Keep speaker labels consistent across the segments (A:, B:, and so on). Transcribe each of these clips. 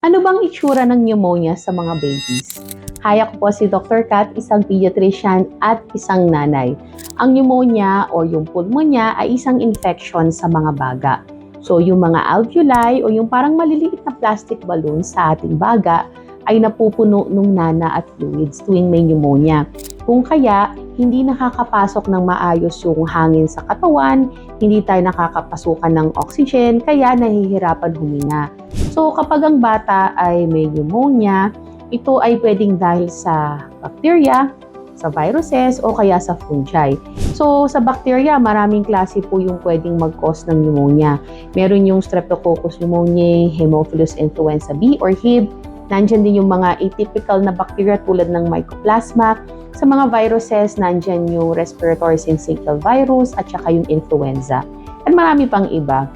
A: Ano bang itsura ng pneumonia sa mga babies? Hi, ako po si Dr. Kat, isang pediatrician at isang nanay. Ang pneumonia o yung pulmonya ay isang infection sa mga baga. So yung mga alveoli o yung parang maliliit na plastic balloon sa ating baga ay napupuno ng nana at fluids tuwing may pneumonia. Kung kaya, hindi nakakapasok ng maayos yung hangin sa katawan, hindi tayo nakakapasukan ng oxygen, kaya nahihirapan huminga. So kapag ang bata ay may pneumonia, ito ay pwedeng dahil sa bacteria, sa viruses o kaya sa fungi. So sa bacteria, maraming klase po yung pwedeng mag-cause ng pneumonia. Meron yung Streptococcus pneumoniae, Haemophilus influenza B or Hib. Nandyan din yung mga atypical na bacteria tulad ng Mycoplasma. Sa mga viruses, nandyan yung respiratory syncytial virus at saka yung influenza. At marami pang iba.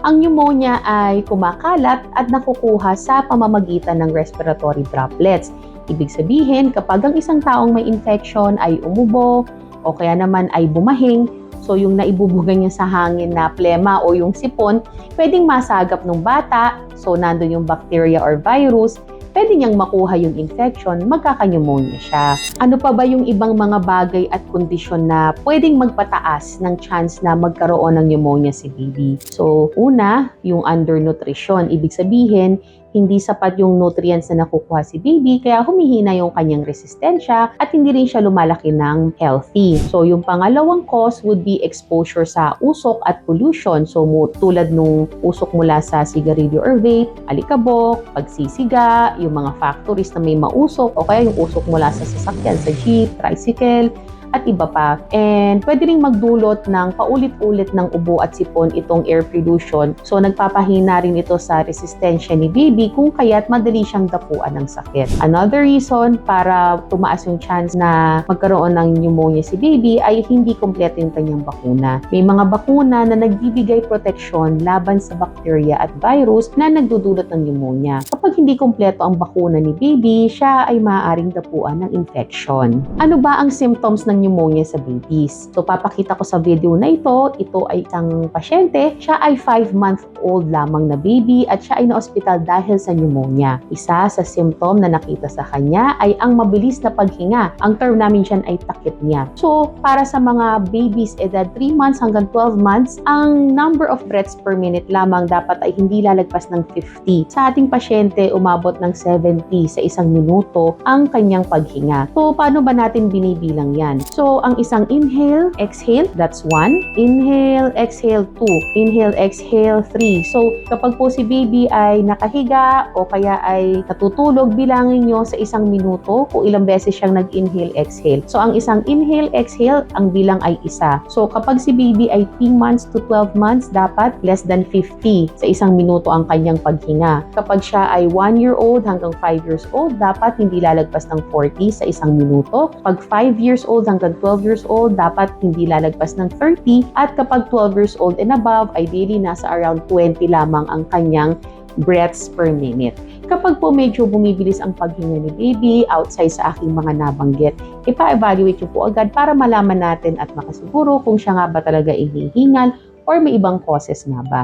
A: Ang pneumonia ay kumakalat at nakukuha sa pamamagitan ng respiratory droplets. Ibig sabihin, kapag ang isang taong may infection ay umubo o kaya naman ay bumahing, so yung naibubuga niya sa hangin na plema o yung sipon, pwedeng masagap ng bata, so nandun yung bacteria or virus, pwede niyang makuha yung infection, magkaka-pneumonia siya. Ano pa ba yung ibang mga bagay at kondisyon na pwedeng magpataas ng chance na magkaroon ng pneumonia si baby? So, una, yung undernutrition. Ibig sabihin, hindi sapat yung nutrients na nakukuha si baby, kaya humihina yung kanyang resistensya at hindi rin siya lumalaki ng healthy. So, yung pangalawang cause would be exposure sa usok at pollution. So, tulad nung usok mula sa sigarilyo or vape, alikabok, pagsisiga, yung mga factories na may mausok o kaya yung usok mula sa sasakyan, sa jeep, tricycle, at iba pa. And pwede rin magdulot ng paulit-ulit ng ubo at sipon itong air pollution. So nagpapahina rin ito sa resistensya ni baby kung kaya't madali siyang dapuan ng sakit. Another reason para tumaas yung chance na magkaroon ng pneumonia si baby ay hindi kompleto yung kanyang bakuna. May mga bakuna na nagbibigay proteksyon laban sa bacteria at virus na nagdudulot ng pneumonia. Kapag hindi kompleto ang bakuna ni baby, siya ay maaaring dapuan ng infection. Ano ba ang symptoms ng pneumonia sa babies? So papakita ko sa video na ito ay isang pasyente, siya ay 5-month-old lamang na baby at siya ay na-ospital dahil sa pneumonia. Isa sa symptom na nakita sa kanya ay ang mabilis na paghinga. Ang term namin dyan ay tachypnea. So para sa mga babies edad 3 months hanggang 12 months, ang number of breaths per minute lamang dapat ay hindi lalagpas ng 50. Sa ating pasyente, umabot ng 70 sa isang minuto ang kanyang paghinga. So paano ba natin binibilang yan? So, ang isang inhale, exhale, that's 1. Inhale, exhale, 2. Inhale, exhale, 3. So, kapag po si baby ay nakahiga o kaya ay natutulog, bilangin nyo sa isang minuto kung ilang beses siyang nag-inhale, exhale. So, ang isang inhale, exhale, ang bilang ay isa. So, kapag si baby ay 3 months to 12 months, dapat less than 50 sa isang minuto ang kanyang paghinga. Kapag siya ay 1-year-old hanggang 5 years old, dapat hindi lalagpas ng 40 sa isang minuto. Pag 5 years old hanggang 12 years old, dapat hindi lalagpas ng 30. At kapag 12 years old and above, ideally nasa around 20 lamang ang kanyang breaths per minute. Kapag po medyo bumibilis ang paghinga ni baby outside sa aking mga nabanggit, ipa-evaluate nyo po agad para malaman natin at makasiguro kung siya nga ba talaga ihihingal or may ibang causes nga ba.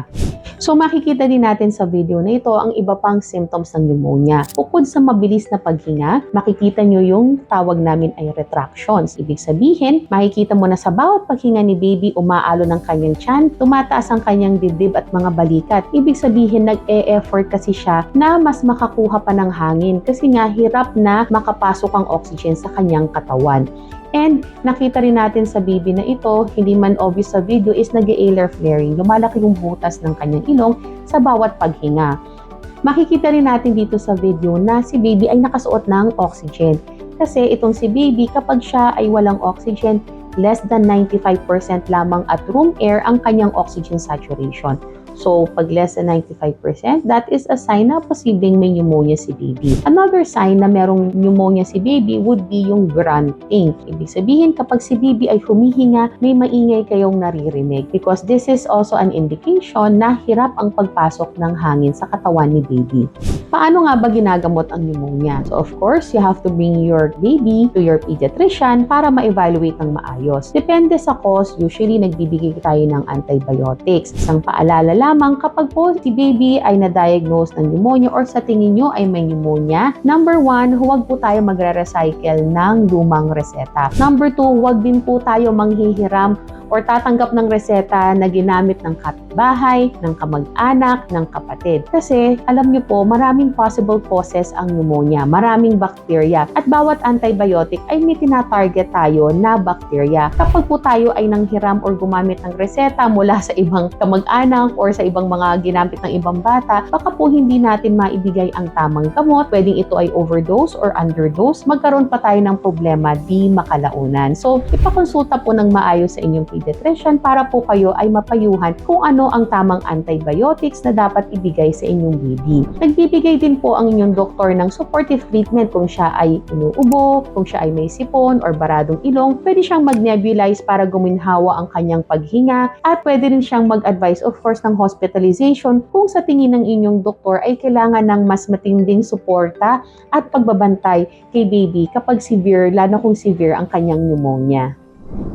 A: So makikita din natin sa video na ito ang iba pang symptoms ng pneumonia. Bukod sa mabilis na paghinga, makikita nyo yung tawag namin ay retractions. Ibig sabihin, makikita mo na sa bawat paghinga ni baby, umaalo ng kanyang tiyan, tumataas ang kanyang dibdib at mga balikat. Ibig sabihin, nag-e-effort kasi siya na mas makakuha pa ng hangin kasi nga hirap na makapasok ang oxygen sa kanyang katawan. And nakita rin natin sa baby na ito, hindi man obvious sa video, is nag-alar flaring. Lumalaki yung butas ng kanyang ilong sa bawat paghinga. Makikita rin natin dito sa video na si baby ay nakasuot ng oxygen. Kasi itong si baby, kapag siya ay walang oxygen, less than 95% lamang at room air ang kanyang oxygen saturation. So, pag less than 95%, that is a sign na posibleng may pneumonia si baby. Another sign na merong pneumonia si baby would be yung grunting. Ibig sabihin, kapag si baby ay humihinga, may maingay kayong naririnig because this is also an indication na hirap ang pagpasok ng hangin sa katawan ni baby. Paano nga ba ginagamot ang pneumonia? So, of course, you have to bring your baby to your pediatrician para ma-evaluate ng maayos. Depende sa cause, usually nagbibigay tayo ng antibiotics. Isang paalala lamang kapag po si baby ay na-diagnose ng pneumonia or sa tingin nyo ay may pneumonia. Number 1, huwag po tayo magre-recycle ng lumang reseta. Number 2, huwag din po tayo manghihiram or tatanggap ng reseta na ginamit ng kapitbahay, ng kamag-anak, ng kapatid. Kasi alam nyo po, maraming possible causes ang pneumonia, maraming bacteria, at bawat antibiotic ay may tinatarget tayo na bacteria. Kapag po tayo ay nanghiram or gumamit ng reseta mula sa ibang kamag-anak or sa ibang mga ginamit ng ibang bata, baka po hindi natin maibigay ang tamang gamot, pwedeng ito ay overdose or underdose, magkaroon pa tayo ng problema di makalaunan. So, ipakonsulta po ng maayos sa inyong pediatrician para po kayo ay mapayuhan kung ano ang tamang antibiotics na dapat ibigay sa inyong baby. Nagbibigay din po ang inyong doktor ng supportive treatment kung siya ay inuubo, kung siya ay may sipon or baradong ilong. Pwede siyang mag-nebulize para guminhawa ang kanyang paghinga at pwede rin siyang mag-advise of course ng hospitalization kung sa tingin ng inyong doktor ay kailangan ng mas matinding suporta at pagbabantay kay baby kapag severe, lalo kung severe ang kanyang pneumonia.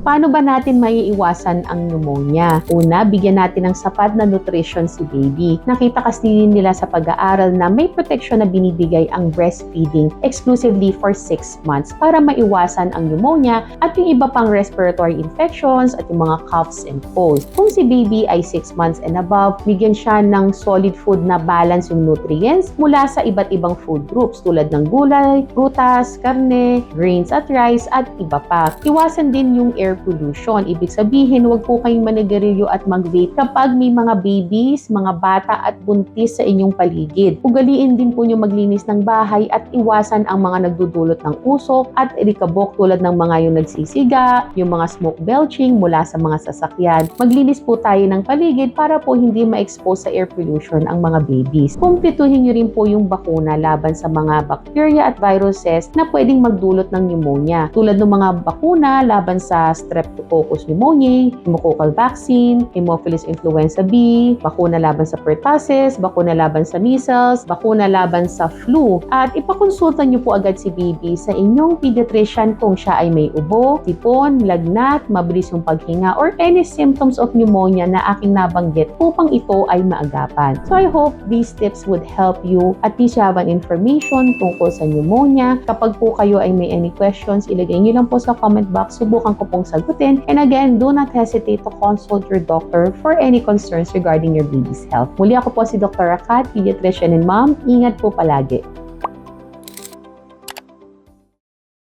A: Paano ba natin maiiwasan ang pneumonia? Una, bigyan natin ng sapat na nutrition si baby. Nakita kasi nila sa pag-aaral na may protection na binibigay ang breastfeeding exclusively for 6 months para maiwasan ang pneumonia at yung iba pang respiratory infections at yung mga coughs and colds. Kung si baby ay 6 months and above, bigyan siya ng solid food na balance yung nutrients mula sa iba't ibang food groups tulad ng gulay, prutas, karne, grains at rice at iba pa. Iwasan din yung air pollution. Ibig sabihin, huwag po kayong manigarilyo at mag-vape kapag may mga babies, mga bata at buntis sa inyong paligid. Ugaliin din po nyo maglinis ng bahay at iwasan ang mga nagdudulot ng usok at alikabok tulad ng mga yung nagsisiga, yung mga smoke belching mula sa mga sasakyan. Maglinis po tayo ng paligid para po hindi ma-expose sa air pollution ang mga babies. Kumpletuhin nyo rin po yung bakuna laban sa mga bacteria at viruses na pwedeng magdulot ng pneumonia. Tulad ng mga bakuna laban sa Streptococcus pneumoniae, pneumococcal vaccine, Haemophilus influenza B, bakuna laban sa pertussis, bakuna laban sa measles, bakuna laban sa flu. At ipakonsulta niyo po agad si baby sa inyong pediatrician kung siya ay may ubo, sipon, lagnat, mabilis yung paghinga, or any symptoms of pneumonia na aking nabanggit upang ito ay maagapan. So I hope these tips would help you. At least you have an information tungkol sa pneumonia. Kapag po kayo ay may any questions, ilagay niyo lang po sa comment box. Subukan ko pong sagutin. And again, do not hesitate to consult your doctor for any concerns regarding your baby's health. Muli ako po si Dr. Rakat, pediatrician and mom. Ingat po palagi.